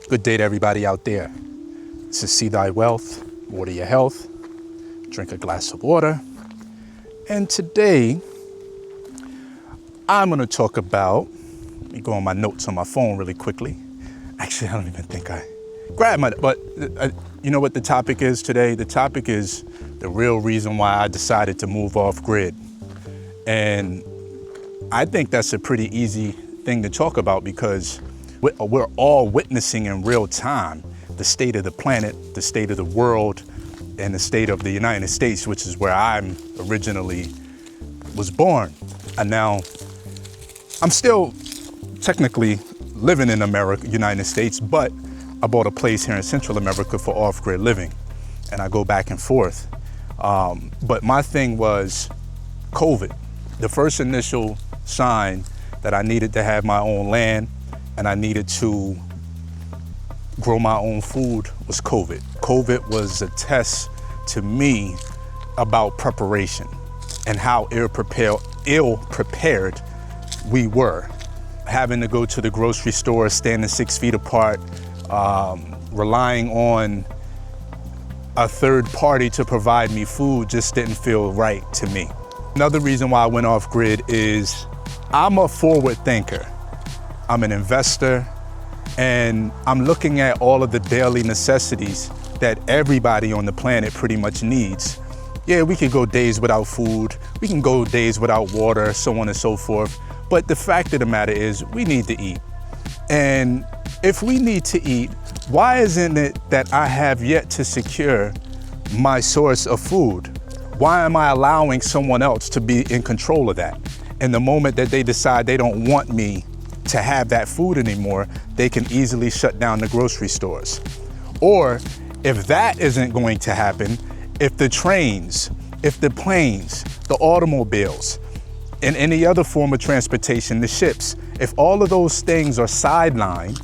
Good day to everybody out there. This is See Thy Wealth, Water Your Health, drink a glass of water. And today, I'm gonna talk about, let me go on my notes on my phone really quickly. Actually, I don't even think I grabbed my, but you know what the topic is today? The topic is the real reason why I decided to move off grid. And I think that's a pretty easy thing to talk about because we're all witnessing in real time the state of the planet, the state of the world, and the state of the United States, which is where I'm originally was born. And now I'm still technically living in America, United States, but I bought a place here in Central America for off-grid living, and I go back and forth. But my thing was COVID. The first initial sign that I needed to have my own land and I needed to grow my own food was COVID. COVID was a test to me about preparation and how ill-prepared we were. Having to go to the grocery store, standing 6 feet apart, relying on a third party to provide me food just didn't feel right to me. Another reason why I went off grid is I'm a forward thinker. I'm an investor, and I'm looking at all of the daily necessities that everybody on the planet pretty much needs. Yeah, we could go days without food, we can go days without water, so on and so forth. But the fact of the matter is we need to eat. And if we need to eat, why isn't it that I have yet to secure my source of food? Why am I allowing someone else to be in control of that? And the moment that they decide they don't want me to have that food anymore, they can easily shut down the grocery stores. Or if that isn't going to happen, if the trains, if the planes, the automobiles, and any other form of transportation, the ships, if all of those things are sidelined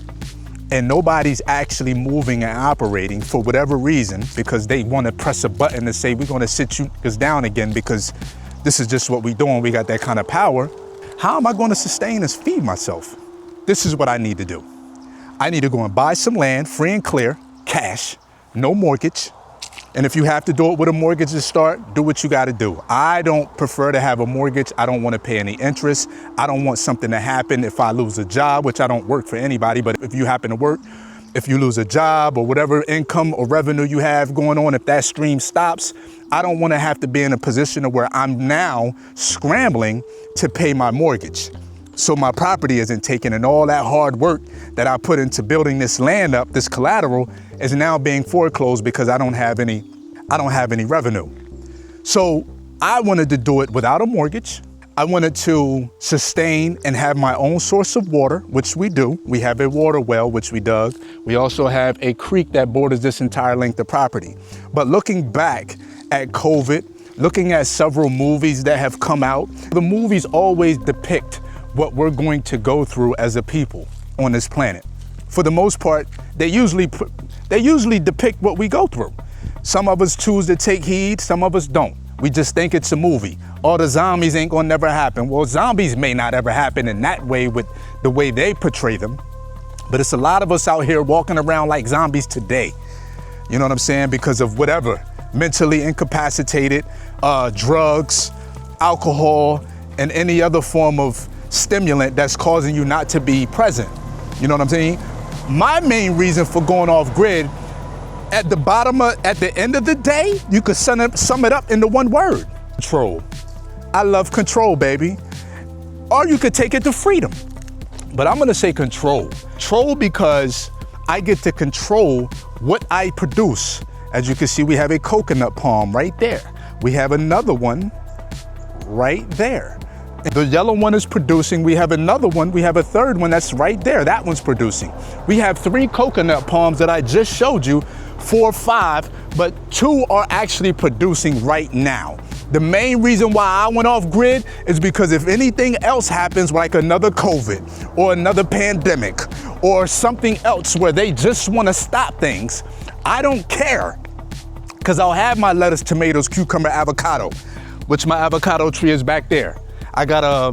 and nobody's actually moving and operating for whatever reason, because they want to press a button to say, we're going to sit you down again because this is just what we're doing, we got that kind of power, how am I going to sustain and feed myself? This is what I need to do. I need to go and buy some land, free and clear, cash, no mortgage. And if you have to do it with a mortgage to start, do what you got to do. I don't prefer to have a mortgage. I don't want to pay any interest. I don't want something to happen if I lose a job, which I don't work for anybody, but if you happen to work, if you lose a job or whatever income or revenue you have going on, if that stream stops, I don't want to have to be in a position where I'm now scrambling to pay my mortgage. So my property isn't taken, and all that hard work that I put into building this land up, this collateral, is now being foreclosed because I don't have any revenue. So I wanted to do it without a mortgage. I wanted to sustain and have my own source of water, which we do. We have a water well, which we dug. We also have a creek that borders this entire length of property. But looking back at COVID, looking at several movies that have come out, the movies always depict what we're going to go through as a people on this planet. For the most part, they usually depict what we go through. Some of us choose to take heed, some of us don't. We just think it's a movie. All the zombies ain't gonna never happen. Well, zombies may not ever happen in that way with the way they portray them, but it's a lot of us out here walking around like zombies today. You know what I'm saying? Because of whatever, mentally incapacitated, drugs, alcohol, and any other form of stimulant that's causing you not to be present. You know what I'm saying? My main reason for going off grid, at the end of the day, you could sum it up into one word: control. I love control, baby. Or you could take it to freedom. But I'm gonna say control. Control because I get to control what I produce. As you can see, we have a coconut palm right there. We have another one right there. The yellow one is producing. We have another one. We have a third one that's right there. That one's producing. We have 3 coconut palms that I just showed you, 4 or 5, but 2 are actually producing right now. The main reason why I went off grid is because if anything else happens, like another COVID or another pandemic or something else where they just want to stop things, I don't care, because I'll have my lettuce, tomatoes, cucumber, avocado, which my avocado tree is back there. I got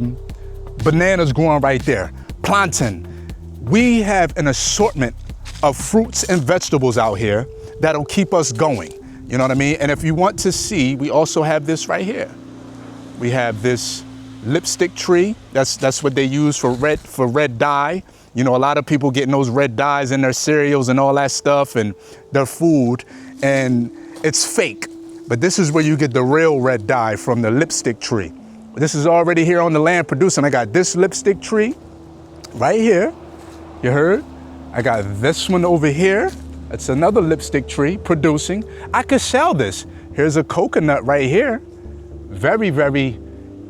bananas growing right there, plantain. We have an assortment of fruits and vegetables out here that'll keep us going. You know what I mean? And if you want to see, we also have this right here. We have this lipstick tree. That's what they use for red dye. You know, a lot of people getting those red dyes in their cereals and all that stuff and their food, and it's fake. But this is where you get the real red dye from the lipstick tree. This is already here on the land producing. I got this lipstick tree right here. You heard? I got this one over here. That's another lipstick tree producing. I could sell this. Here's a coconut right here. Very, very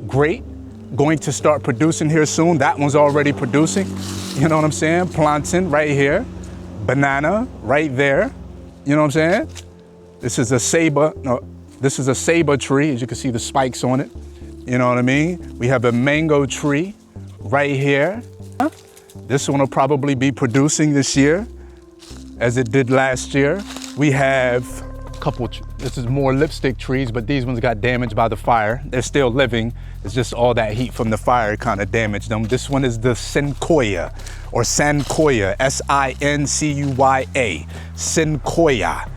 great. Going to start producing here soon. That one's already producing. You know what I'm saying? Plantain right here. Banana right there. You know what I'm saying? This is a saber tree. As you can see the spikes on it. You know what I mean? We have a mango tree right here. This one will probably be producing this year as it did last year. We have a couple, this is more lipstick trees, but these ones got damaged by the fire. They're still living. It's just all that heat from the fire kind of damaged them. This one is the Sincoya or Sancoya, S-I-N-C-U-Y-A, Sincoya.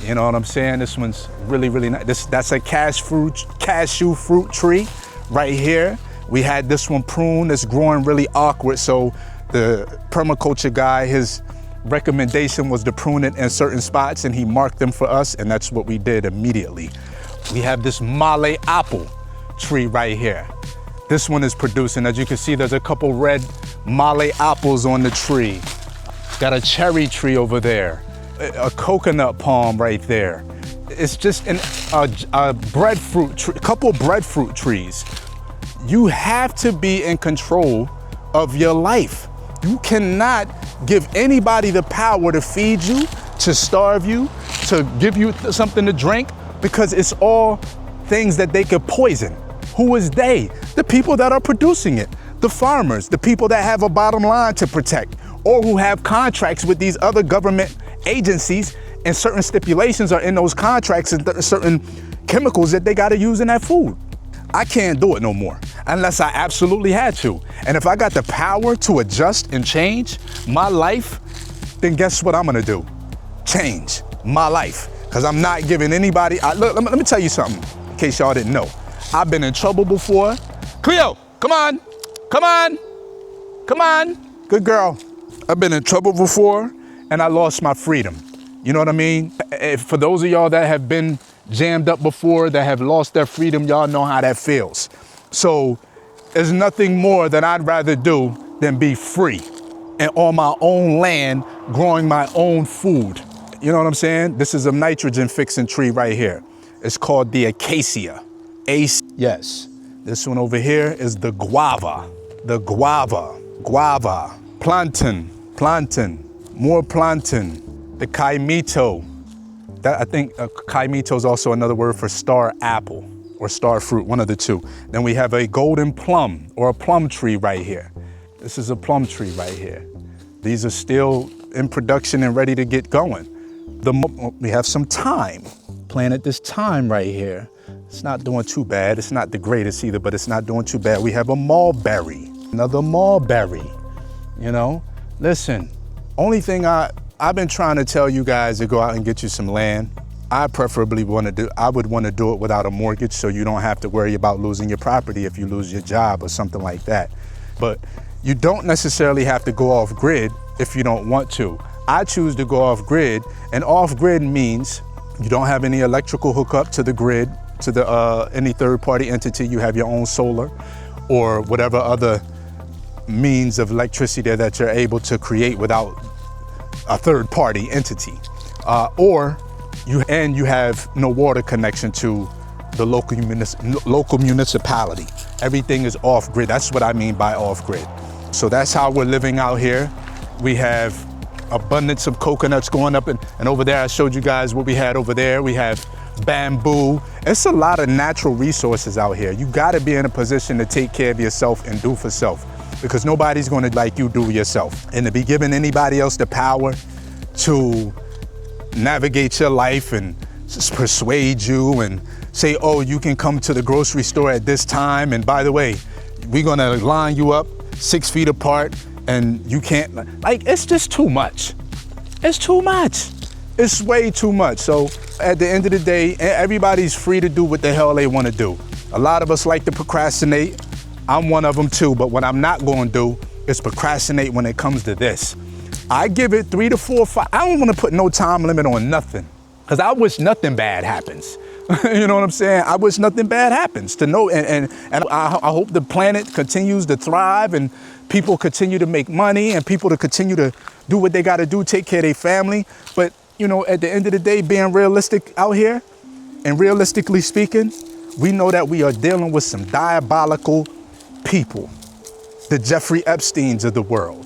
You know what I'm saying? This one's really, really nice. That's a cashew fruit tree right here. We had this one prune that's growing really awkward. So the permaculture guy, his recommendation was to prune it in certain spots, and he marked them for us, and that's what we did immediately. We have this Malay apple tree right here. This one is producing. As you can see, there's a couple red Malay apples on the tree. Got a cherry tree over there, a coconut palm right there. It's just a breadfruit tree, a couple breadfruit trees. You have to be in control of your life. You cannot give anybody the power to feed you, to starve you, to give you something to drink, because it's all things that they could poison. Who is they? The people that are producing it, the farmers, the people that have a bottom line to protect, or who have contracts with these other government agencies, and certain stipulations are in those contracts and certain chemicals that they got to use in that food. I can't do it no more unless I absolutely had to. And if I got the power to adjust and change my life, then guess what I'm gonna do? Change my life. Because I'm not giving anybody, look, let me tell you something, in case y'all didn't know. I've been in trouble before. Cleo, come on, come on, come on. Good girl. I've been in trouble before and I lost my freedom. You know what I mean? For those of y'all that have been jammed up before, that have lost their freedom, y'all know how that feels. So there's nothing more that I'd rather do than be free and on my own land, growing my own food. You know what I'm saying? This is a nitrogen fixing tree right here. It's called the acacia. Yes. This one over here is the guava. The guava. Plantain, more plantain. The kaimito. I think kaimito is also another word for star apple or star fruit, one of the two. Then we have a golden plum or a plum tree right here. This is a plum tree right here. These are still in production and ready to get going. We have some thyme. Planted this thyme right here. It's not doing too bad. It's not the greatest either, but it's not doing too bad. We have a mulberry, another mulberry. You know, listen, only thing I've been trying to tell you guys to go out and get you some land. I would want to do it without a mortgage, so you don't have to worry about losing your property if you lose your job or something like that. But you don't necessarily have to go off grid if you don't want to. I choose to go off grid, and off grid means you don't have any electrical hookup to the grid, to the any third party entity. You have your own solar or whatever other means of electricity that you're able to create without a third party entity, or you have no water connection to the local municipality. Everything is off grid. That's what I mean by off grid. So that's how we're living out here. We have abundance of coconuts going up, and over there I showed you guys what we had over there. We have bamboo. It's a lot of natural resources out here. You got to be in a position to take care of yourself and do for self, because nobody's going to like you do yourself. And to be giving anybody else the power to navigate your life and persuade you and say, oh, you can come to the grocery store at this time, and by the way, we're going to line you up 6 feet apart and you can't, like, it's just too much. It's too much. It's way too much. So at the end of the day, everybody's free to do what the hell they want to do. A lot of us like to procrastinate. I'm one of them too, but what I'm not going to do is procrastinate when it comes to this. I give it 3 to 4, 5. I don't want to put no time limit on nothing, because I wish nothing bad happens. You know what I'm saying? I wish nothing bad happens to know, and I hope the planet continues to thrive and people continue to make money and people to continue to do what they got to do, take care of their family. But, you know, at the end of the day, being realistic out here and realistically speaking, we know that we are dealing with some diabolical people, the Jeffrey Epsteins of the world.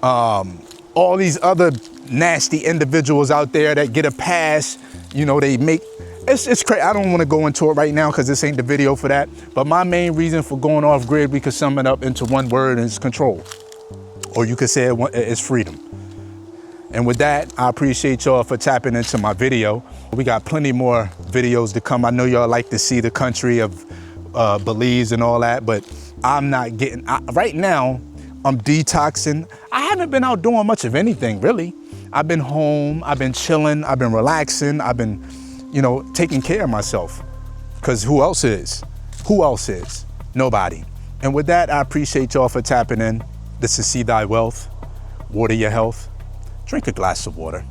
All these other nasty individuals out there that get a pass, you know, they make, it's crazy. I don't want to go into it right now because this ain't the video for that. But my main reason for going off grid, we could sum it up into one word, and it's control. Or you could say it's freedom. And with that, I appreciate y'all for tapping into my video. We got plenty more videos to come. I know y'all like to see the country of Belize and all that, but I'm not getting, right now, I'm detoxing. I haven't been out doing much of anything, really. I've been home, I've been chilling, I've been relaxing, I've been, you know, taking care of myself. Because who else is? Who else is? Nobody. And with that, I appreciate y'all for tapping in. This is See Thy Wealth. Water your health. Drink a glass of water.